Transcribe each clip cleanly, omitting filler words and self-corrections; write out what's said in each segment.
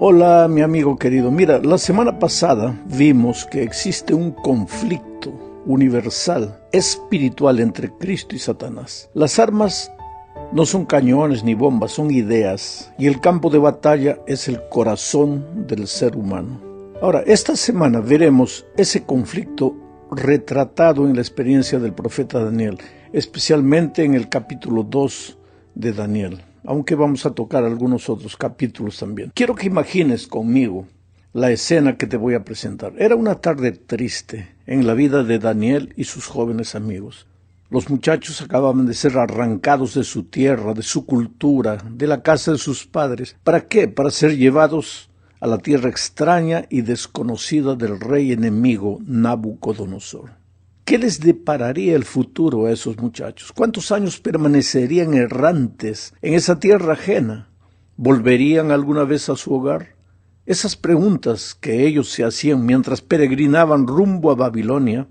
Hola, mi amigo querido. Mira, la semana pasada vimos que existe un conflicto universal, espiritual entre Cristo y Satanás. Las armas no son cañones ni bombas, son ideas, y el campo de batalla es el corazón del ser humano. Ahora, esta semana veremos ese conflicto retratado en la experiencia del profeta Daniel, especialmente en el capítulo 2 de Daniel, aunque vamos a tocar algunos otros capítulos también. Quiero que imagines conmigo la escena que te voy a presentar. Era una tarde triste en la vida de Daniel y sus jóvenes amigos. Los muchachos acababan de ser arrancados de su tierra, de su cultura, de la casa de sus padres. ¿Para qué? Para ser llevados a la tierra extraña y desconocida del rey enemigo Nabucodonosor. ¿Qué les depararía el futuro a esos muchachos? ¿Cuántos años permanecerían errantes en esa tierra ajena? ¿Volverían alguna vez a su hogar? Esas preguntas que ellos se hacían mientras peregrinaban rumbo a Babilonia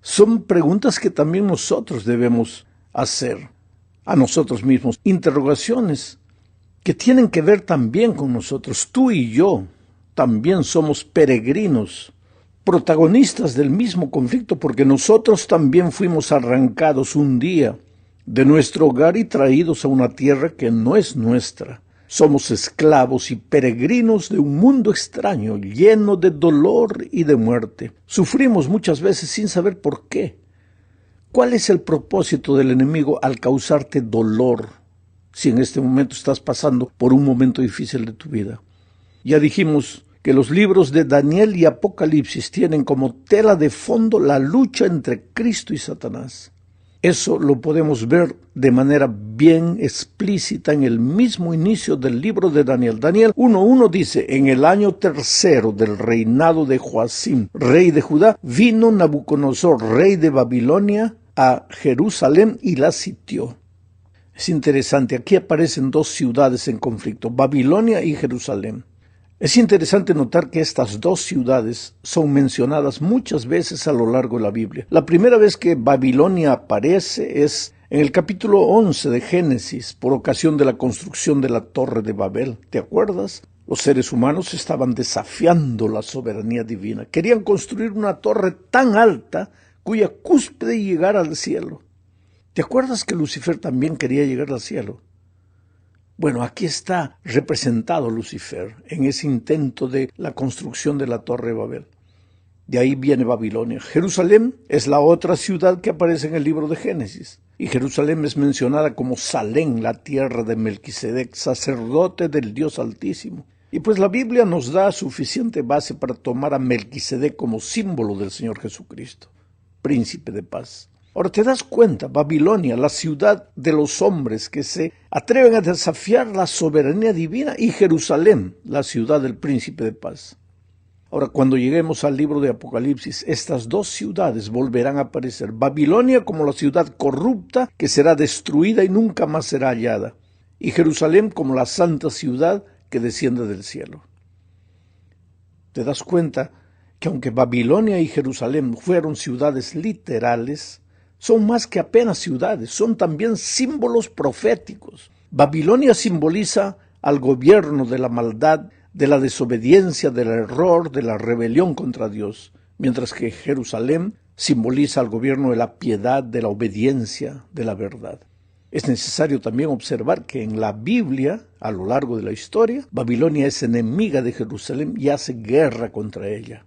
son preguntas que también nosotros debemos hacer a nosotros mismos. Interrogaciones que tienen que ver también con nosotros. Tú y yo también somos peregrinos, protagonistas del mismo conflicto, porque nosotros también fuimos arrancados un día de nuestro hogar y traídos a una tierra que no es nuestra. Somos esclavos y peregrinos de un mundo extraño, lleno de dolor y de muerte. Sufrimos muchas veces sin saber por qué. ¿Cuál es el propósito del enemigo al causarte dolor si en este momento estás pasando por un momento difícil de tu vida? Ya dijimos que los libros de Daniel y Apocalipsis tienen como tela de fondo la lucha entre Cristo y Satanás. Eso lo podemos ver de manera bien explícita en el mismo inicio del libro de Daniel. Daniel 1:1 dice: en el año tercero del reinado de Joacim, rey de Judá, vino Nabucodonosor, rey de Babilonia, a Jerusalén y la sitió. Es interesante, aquí aparecen dos ciudades en conflicto, Babilonia y Jerusalén. Es interesante notar que estas dos ciudades son mencionadas muchas veces a lo largo de la Biblia. La primera vez que Babilonia aparece es en el capítulo 11 de Génesis, por ocasión de la construcción de la Torre de Babel. ¿Te acuerdas? Los seres humanos estaban desafiando la soberanía divina. Querían construir una torre tan alta cuya cúspide llegara al cielo. ¿Te acuerdas que Lucifer también quería llegar al cielo? Bueno, aquí está representado Lucifer en ese intento de la construcción de la Torre de Babel. De ahí viene Babilonia. Jerusalén es la otra ciudad que aparece en el libro de Génesis. Y Jerusalén es mencionada como Salem, la tierra de Melquisedec, sacerdote del Dios Altísimo. Y pues la Biblia nos da suficiente base para tomar a Melquisedec como símbolo del Señor Jesucristo, príncipe de paz. Ahora, ¿te das cuenta? Babilonia, la ciudad de los hombres que se atreven a desafiar la soberanía divina, y Jerusalén, la ciudad del príncipe de paz. Ahora, cuando lleguemos al libro de Apocalipsis, estas dos ciudades volverán a aparecer. Babilonia como la ciudad corrupta que será destruida y nunca más será hallada, y Jerusalén como la santa ciudad que desciende del cielo. ¿Te das cuenta que aunque Babilonia y Jerusalén fueron ciudades literales, son más que apenas ciudades, son también símbolos proféticos? Babilonia simboliza al gobierno de la maldad, de la desobediencia, del error, de la rebelión contra Dios, mientras que Jerusalén simboliza al gobierno de la piedad, de la obediencia, de la verdad. Es necesario también observar que en la Biblia, a lo largo de la historia, Babilonia es enemiga de Jerusalén y hace guerra contra ella.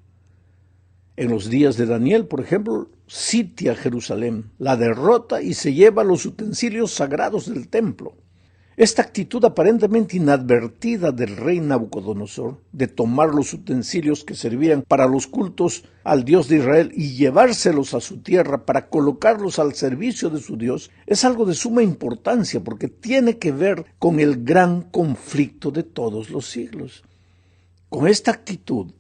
En los días de Daniel, por ejemplo, sitia Jerusalén, la derrota y se lleva los utensilios sagrados del templo. Esta actitud aparentemente inadvertida del rey Nabucodonosor de tomar los utensilios que servían para los cultos al Dios de Israel y llevárselos a su tierra para colocarlos al servicio de su Dios es algo de suma importancia, porque tiene que ver con el gran conflicto de todos los siglos. Con esta actitud,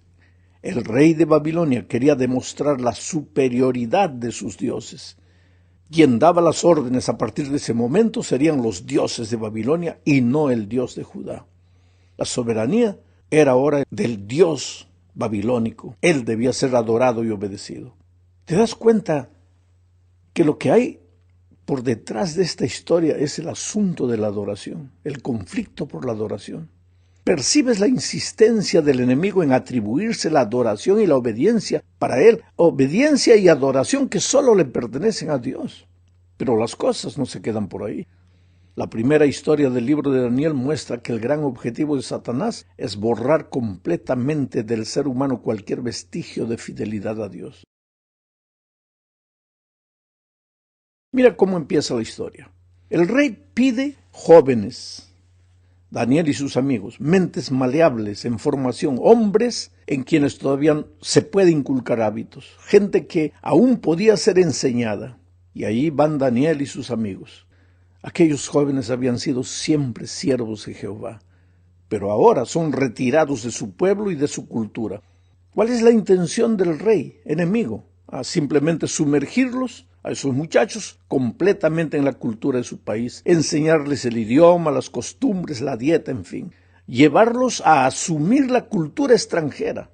el rey de Babilonia quería demostrar la superioridad de sus dioses. Quien daba las órdenes a partir de ese momento serían los dioses de Babilonia y no el Dios de Judá. La soberanía era ahora del Dios babilónico. Él debía ser adorado y obedecido. ¿Te das cuenta que lo que hay por detrás de esta historia es el asunto de la adoración, el conflicto por la adoración? ¿Percibes la insistencia del enemigo en atribuirse la adoración y la obediencia para él? Obediencia y adoración que solo le pertenecen a Dios. Pero las cosas no se quedan por ahí. La primera historia del libro de Daniel muestra que el gran objetivo de Satanás es borrar completamente del ser humano cualquier vestigio de fidelidad a Dios. Mira cómo empieza la historia. El rey pide jóvenes, Daniel y sus amigos, mentes maleables en formación, hombres en quienes todavía se puede inculcar hábitos, gente que aún podía ser enseñada. Y ahí van Daniel y sus amigos. Aquellos jóvenes habían sido siempre siervos de Jehová, pero ahora son retirados de su pueblo y de su cultura. ¿Cuál es la intención del rey enemigo? Simplemente sumergirlos, a esos muchachos, completamente en la cultura de su país, enseñarles el idioma, las costumbres, la dieta, en fin, llevarlos a asumir la cultura extranjera.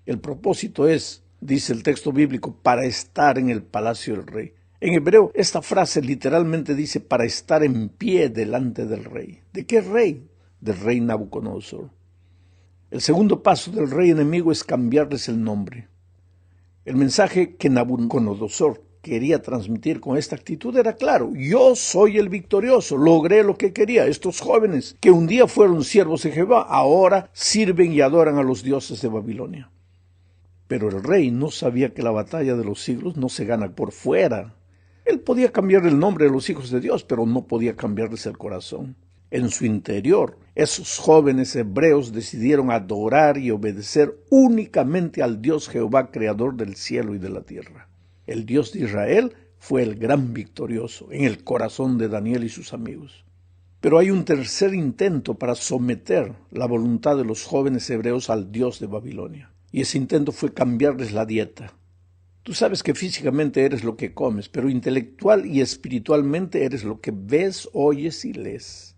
El propósito es, dice el texto bíblico, para estar en el palacio del rey. En hebreo, esta frase literalmente dice para estar en pie delante del rey. ¿De qué rey? Del rey Nabucodonosor. El segundo paso del rey enemigo es cambiarles el nombre. El mensaje que Nabucodonosor quería transmitir con esta actitud era claro: yo soy el victorioso, logré lo que quería. Estos jóvenes que un día fueron siervos de Jehová, ahora sirven y adoran a los dioses de Babilonia. Pero el rey no sabía que la batalla de los siglos no se gana por fuera. Él podía cambiar el nombre de los hijos de Dios, pero no podía cambiarles el corazón. En su interior, esos jóvenes hebreos decidieron adorar y obedecer únicamente al Dios Jehová, creador del cielo y de la tierra. El Dios de Israel fue el gran victorioso en el corazón de Daniel y sus amigos. Pero hay un tercer intento para someter la voluntad de los jóvenes hebreos al Dios de Babilonia. Y ese intento fue cambiarles la dieta. Tú sabes que físicamente eres lo que comes, pero intelectual y espiritualmente eres lo que ves, oyes y lees.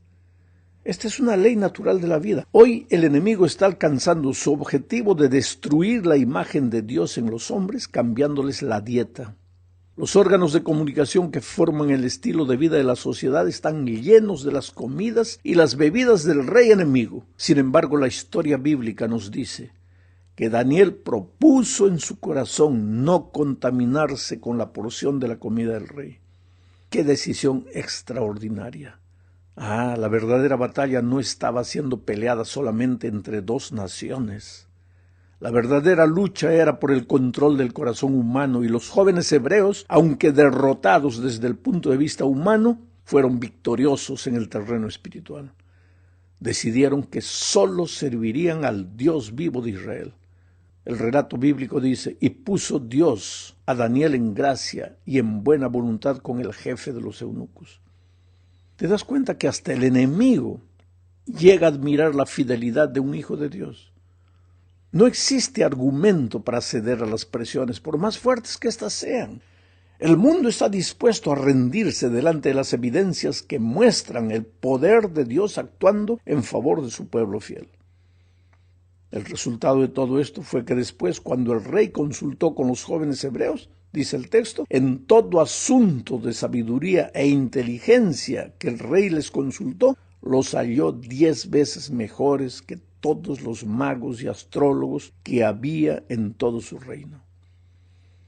Esta es una ley natural de la vida. Hoy el enemigo está alcanzando su objetivo de destruir la imagen de Dios en los hombres, cambiándoles la dieta. Los órganos de comunicación que forman el estilo de vida de la sociedad están llenos de las comidas y las bebidas del rey enemigo. Sin embargo, la historia bíblica nos dice que Daniel propuso en su corazón no contaminarse con la porción de la comida del rey. ¡Qué decisión extraordinaria! La verdadera batalla no estaba siendo peleada solamente entre dos naciones. La verdadera lucha era por el control del corazón humano, y los jóvenes hebreos, aunque derrotados desde el punto de vista humano, fueron victoriosos en el terreno espiritual. Decidieron que solo servirían al Dios vivo de Israel. El relato bíblico dice: y puso Dios a Daniel en gracia y en buena voluntad con el jefe de los eunucos. ¿Te das cuenta que hasta el enemigo llega a admirar la fidelidad de un hijo de Dios? No existe argumento para ceder a las presiones, por más fuertes que éstas sean. El mundo está dispuesto a rendirse delante de las evidencias que muestran el poder de Dios actuando en favor de su pueblo fiel. El resultado de todo esto fue que después, cuando el rey consultó con los jóvenes hebreos, dice el texto, en todo asunto de sabiduría e inteligencia que el rey les consultó, los halló 10 veces mejores que todos los magos y astrólogos que había en todo su reino.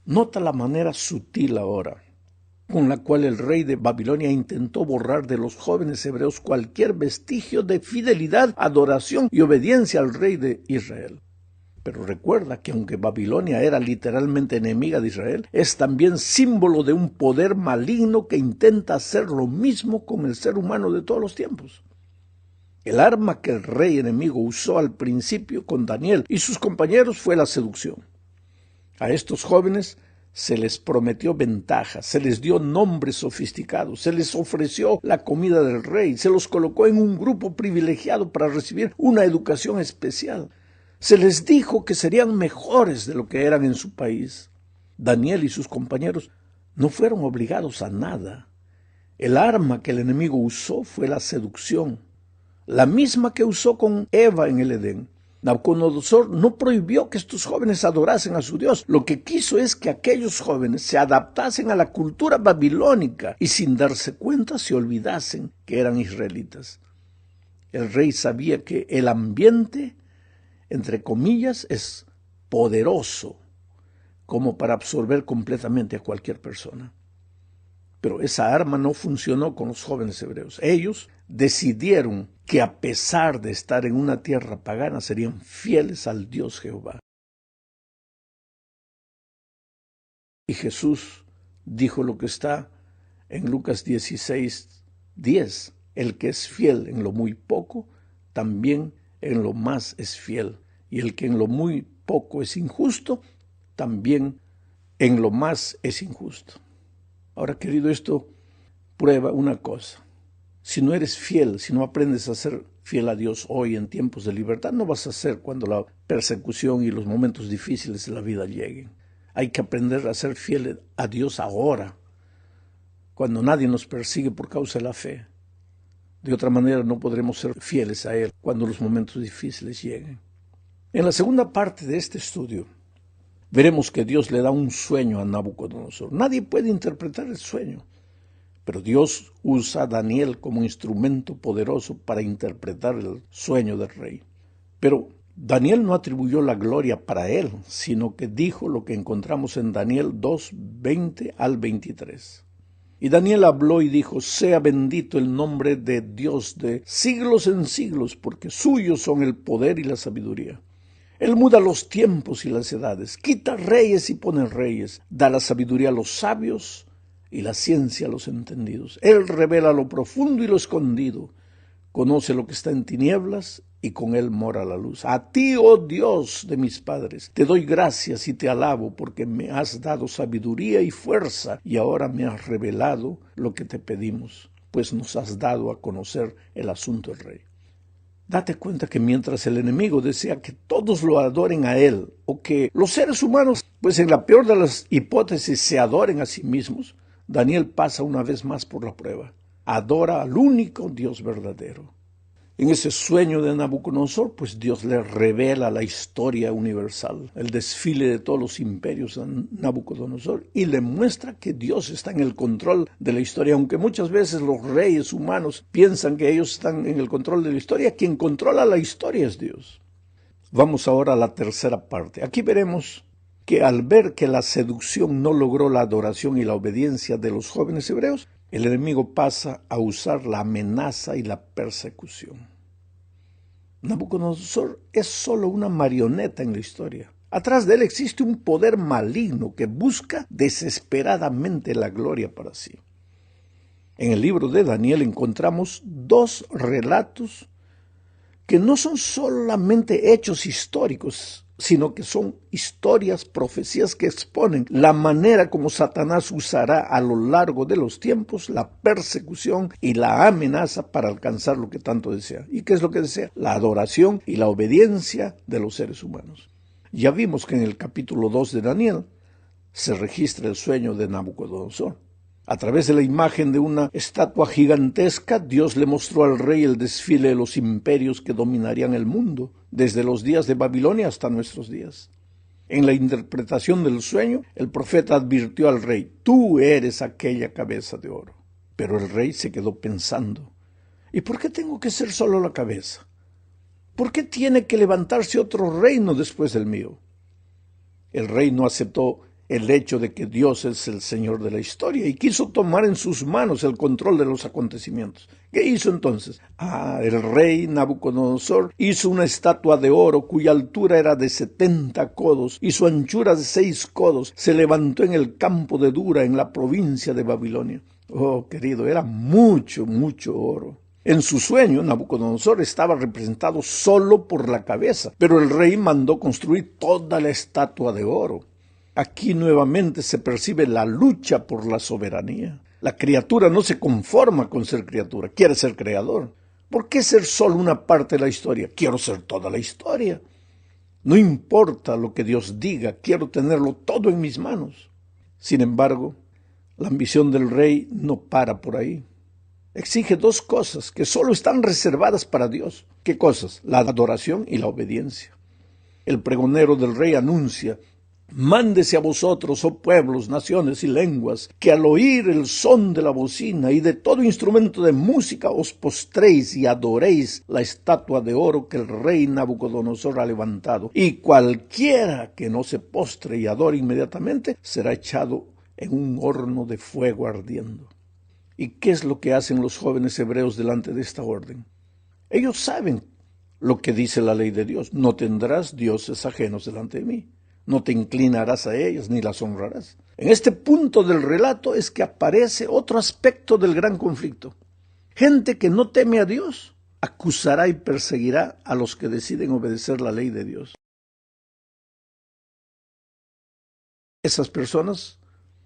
Nota la manera sutil ahora con la cual el rey de Babilonia intentó borrar de los jóvenes hebreos cualquier vestigio de fidelidad, adoración y obediencia al rey de Israel. Pero recuerda que aunque Babilonia era literalmente enemiga de Israel, es también símbolo de un poder maligno que intenta hacer lo mismo con el ser humano de todos los tiempos. El arma que el rey enemigo usó al principio con Daniel y sus compañeros fue la seducción. A estos jóvenes se les prometió ventajas, se les dio nombres sofisticados, se les ofreció la comida del rey, se los colocó en un grupo privilegiado para recibir una educación especial. Se les dijo que serían mejores de lo que eran en su país. Daniel y sus compañeros no fueron obligados a nada. El arma que el enemigo usó fue la seducción, la misma que usó con Eva en el Edén. Nabucodonosor no prohibió que estos jóvenes adorasen a su Dios. Lo que quiso es que aquellos jóvenes se adaptasen a la cultura babilónica y sin darse cuenta se olvidasen que eran israelitas. El rey sabía que el ambiente, entre comillas, es poderoso como para absorber completamente a cualquier persona. Pero esa arma no funcionó con los jóvenes hebreos. Ellos decidieron que a pesar de estar en una tierra pagana, serían fieles al Dios Jehová. Y Jesús dijo lo que está en Lucas 16:10. El que es fiel en lo muy poco, también en lo más es fiel. Y el que en lo muy poco es injusto, también en lo más es injusto. Ahora, querido, esto prueba una cosa. Si no eres fiel, si no aprendes a ser fiel a Dios hoy en tiempos de libertad, no vas a ser cuando la persecución y los momentos difíciles de la vida lleguen. Hay que aprender a ser fiel a Dios ahora, cuando nadie nos persigue por causa de la fe. De otra manera no podremos ser fieles a Él cuando los momentos difíciles lleguen. En la segunda parte de este estudio, veremos que Dios le da un sueño a Nabucodonosor. Nadie puede interpretar el sueño, pero Dios usa a Daniel como instrumento poderoso para interpretar el sueño del rey. Pero Daniel no atribuyó la gloria para él, sino que dijo lo que encontramos en Daniel 2:20 al 23. Y Daniel habló y dijo: sea bendito el nombre de Dios de siglos en siglos, porque suyos son el poder y la sabiduría. Él muda los tiempos y las edades, quita reyes y pone reyes, da la sabiduría a los sabios y la ciencia a los entendidos. Él revela lo profundo y lo escondido, conoce lo que está en tinieblas y con él mora la luz. A ti, oh Dios de mis padres, te doy gracias y te alabo porque me has dado sabiduría y fuerza y ahora me has revelado lo que te pedimos, pues nos has dado a conocer el asunto del rey. Date cuenta que mientras el enemigo desea que todos lo adoren a él, o que los seres humanos, pues en la peor de las hipótesis, se adoren a sí mismos, Daniel pasa una vez más por la prueba. Adora al único Dios verdadero. En ese sueño de Nabucodonosor, pues Dios le revela la historia universal, el desfile de todos los imperios a Nabucodonosor, y le muestra que Dios está en el control de la historia, aunque muchas veces los reyes humanos piensan que ellos están en el control de la historia. Quien controla la historia es Dios. Vamos ahora a la tercera parte. Aquí veremos que al ver que la seducción no logró la adoración y la obediencia de los jóvenes hebreos, el enemigo pasa a usar la amenaza y la persecución. Nabucodonosor es solo una marioneta en la historia. Atrás de él existe un poder maligno que busca desesperadamente la gloria para sí. En el libro de Daniel encontramos dos relatos que no son solamente hechos históricos, sino que son historias, profecías que exponen la manera como Satanás usará a lo largo de los tiempos la persecución y la amenaza para alcanzar lo que tanto desea. ¿Y qué es lo que desea? La adoración y la obediencia de los seres humanos. Ya vimos que en el capítulo 2 de Daniel se registra el sueño de Nabucodonosor. A través de la imagen de una estatua gigantesca, Dios le mostró al rey el desfile de los imperios que dominarían el mundo, desde los días de Babilonia hasta nuestros días. En la interpretación del sueño, el profeta advirtió al rey: tú eres aquella cabeza de oro. Pero el rey se quedó pensando: ¿y por qué tengo que ser solo la cabeza? ¿Por qué tiene que levantarse otro reino después del mío? El rey no aceptó el hecho de que Dios es el Señor de la historia y quiso tomar en sus manos el control de los acontecimientos. ¿Qué hizo entonces? El rey Nabucodonosor hizo una estatua de oro cuya altura era de 70 codos y su anchura de 6 codos. Se levantó en el campo de Dura, en la provincia de Babilonia. Oh, querido, era mucho, mucho oro. En su sueño, Nabucodonosor estaba representado solo por la cabeza, pero el rey mandó construir toda la estatua de oro. Aquí nuevamente se percibe la lucha por la soberanía. La criatura no se conforma con ser criatura, quiere ser creador. ¿Por qué ser solo una parte de la historia? Quiero ser toda la historia. No importa lo que Dios diga, quiero tenerlo todo en mis manos. Sin embargo, la ambición del rey no para por ahí. Exige dos cosas que solo están reservadas para Dios. ¿Qué cosas? La adoración y la obediencia. El pregonero del rey anuncia Mándese a vosotros, oh pueblos, naciones y lenguas, que al oír el son de la bocina y de todo instrumento de música os postréis y adoréis la estatua de oro que el rey Nabucodonosor ha levantado. Y cualquiera que no se postre y adore inmediatamente será echado en un horno de fuego ardiendo. ¿Y qué es lo que hacen los jóvenes hebreos delante de esta orden? Ellos saben lo que dice la ley de Dios: no tendrás dioses ajenos delante de mí. No te inclinarás a ellas ni las honrarás. En este punto del relato es que aparece otro aspecto del gran conflicto. Gente que no teme a Dios acusará y perseguirá a los que deciden obedecer la ley de Dios. Esas personas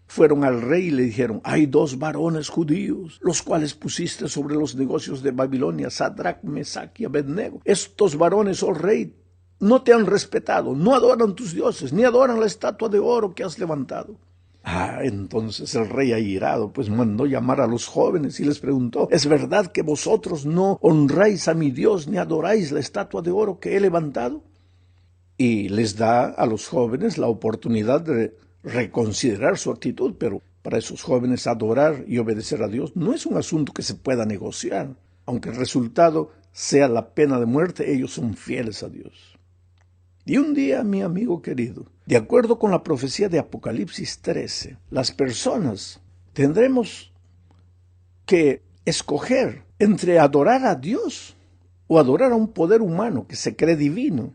fueron al rey y le dijeron: hay 2 varones judíos, los cuales pusiste sobre los negocios de Babilonia, Sadrach, Mesach y Abednego. Estos varones, oh rey, no te han respetado, no adoran tus dioses, ni adoran la estatua de oro que has levantado. Entonces el rey, airado, pues mandó llamar a los jóvenes y les preguntó: ¿es verdad que vosotros no honráis a mi Dios ni adoráis la estatua de oro que he levantado? Y les da a los jóvenes la oportunidad de reconsiderar su actitud, pero para esos jóvenes adorar y obedecer a Dios no es un asunto que se pueda negociar. Aunque el resultado sea la pena de muerte, ellos son fieles a Dios. Y un día, mi amigo querido, de acuerdo con la profecía de Apocalipsis 13, las personas tendremos que escoger entre adorar a Dios o adorar a un poder humano que se cree divino,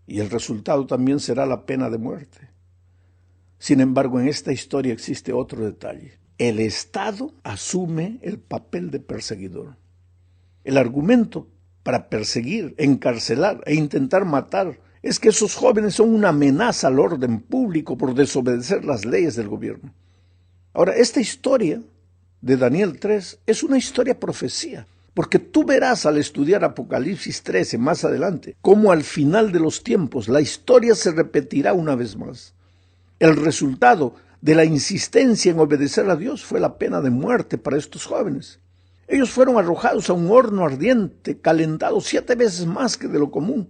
y el resultado también será la pena de muerte. Sin embargo, en esta historia existe otro detalle. El Estado asume el papel de perseguidor. El argumento para perseguir, encarcelar e intentar matar es que esos jóvenes son una amenaza al orden público por desobedecer las leyes del gobierno. Ahora, esta historia de Daniel 3 es una historia profecía, porque tú verás al estudiar Apocalipsis 13 más adelante cómo al final de los tiempos la historia se repetirá una vez más. El resultado de la insistencia en obedecer a Dios fue la pena de muerte para estos jóvenes. Ellos fueron arrojados a un horno ardiente, calentado 7 veces más que de lo común.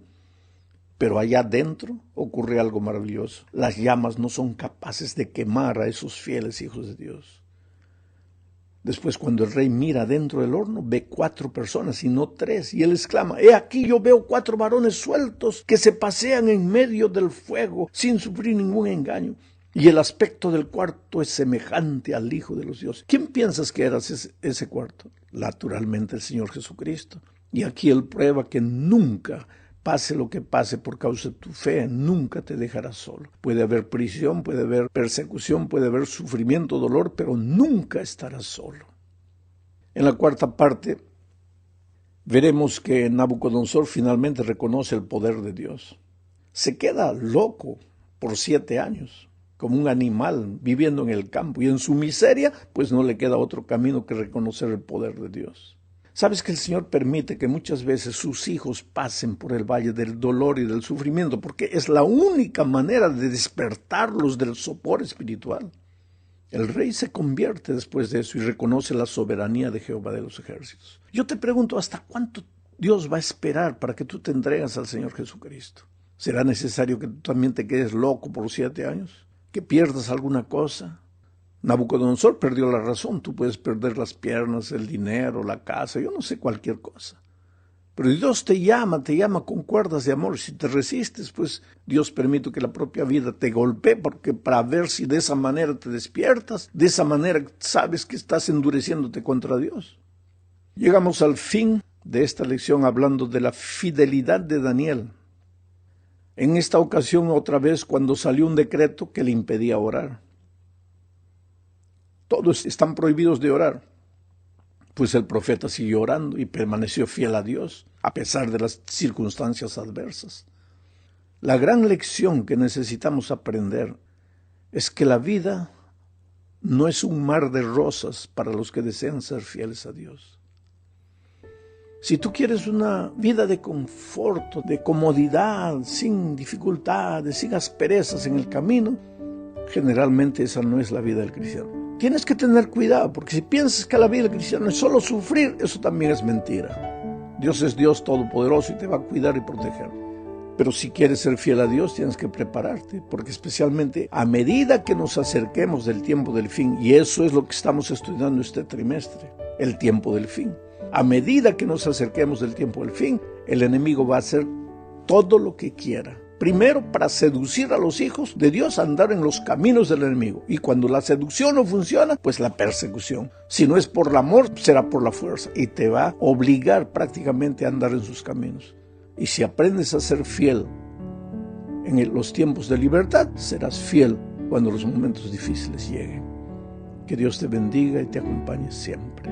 Pero allá adentro ocurre algo maravilloso. Las llamas no son capaces de quemar a esos fieles hijos de Dios. Después, cuando el rey mira dentro del horno, ve 4 personas y no 3. Y él exclama: he aquí, yo veo 4 varones sueltos que se pasean en medio del fuego sin sufrir ningún engaño. Y el aspecto del cuarto es semejante al Hijo de los dioses. ¿Quién piensas que era ese cuarto? Naturalmente el Señor Jesucristo. Y aquí él prueba que nunca, pase lo que pase por causa de tu fe, nunca te dejarás solo. Puede haber prisión, puede haber persecución, puede haber sufrimiento, dolor, pero nunca estarás solo. En la cuarta parte veremos que Nabucodonosor finalmente reconoce el poder de Dios. Se queda loco por 7 años, como un animal viviendo en el campo, y en su miseria pues no le queda otro camino que reconocer el poder de Dios. ¿Sabes que el Señor permite que muchas veces sus hijos pasen por el valle del dolor y del sufrimiento? Porque es la única manera de despertarlos del sopor espiritual. El rey se convierte después de eso y reconoce la soberanía de Jehová de los ejércitos. Yo te pregunto, ¿hasta cuánto Dios va a esperar para que tú te entregues al Señor Jesucristo? ¿Será necesario que tú también te quedes loco por 7 años? ¿Que pierdas alguna cosa? Nabucodonosor perdió la razón. Tú puedes perder las piernas, el dinero, la casa, yo no sé, cualquier cosa. Pero Dios te llama con cuerdas de amor. Si te resistes, pues Dios permite que la propia vida te golpee, porque para ver si de esa manera te despiertas, de esa manera sabes que estás endureciéndote contra Dios. Llegamos al fin de esta lección hablando de la fidelidad de Daniel. En esta ocasión, otra vez, cuando salió un decreto que le impedía orar. Todos están prohibidos de orar. Pues el profeta siguió orando y permaneció fiel a Dios, a pesar de las circunstancias adversas. La gran lección que necesitamos aprender es que la vida no es un mar de rosas para los que desean ser fieles a Dios. Si tú quieres una vida de confort, de comodidad, sin dificultades, sin asperezas en el camino, generalmente esa no es la vida del cristiano. Tienes que tener cuidado, porque si piensas que la vida del cristiano es solo sufrir, eso también es mentira. Dios es Dios todopoderoso y te va a cuidar y proteger. Pero si quieres ser fiel a Dios, tienes que prepararte, porque especialmente a medida que nos acerquemos del tiempo del fin, y eso es lo que estamos estudiando este trimestre, el tiempo del fin. A medida que nos acerquemos del tiempo del fin, el enemigo va a hacer todo lo que quiera. Primero, para seducir a los hijos de Dios a andar en los caminos del enemigo. Y cuando la seducción no funciona, pues la persecución. Si no es por el amor, será por la fuerza. Y te va a obligar prácticamente a andar en sus caminos. Y si aprendes a ser fiel en los tiempos de libertad, serás fiel cuando los momentos difíciles lleguen. Que Dios te bendiga y te acompañe siempre.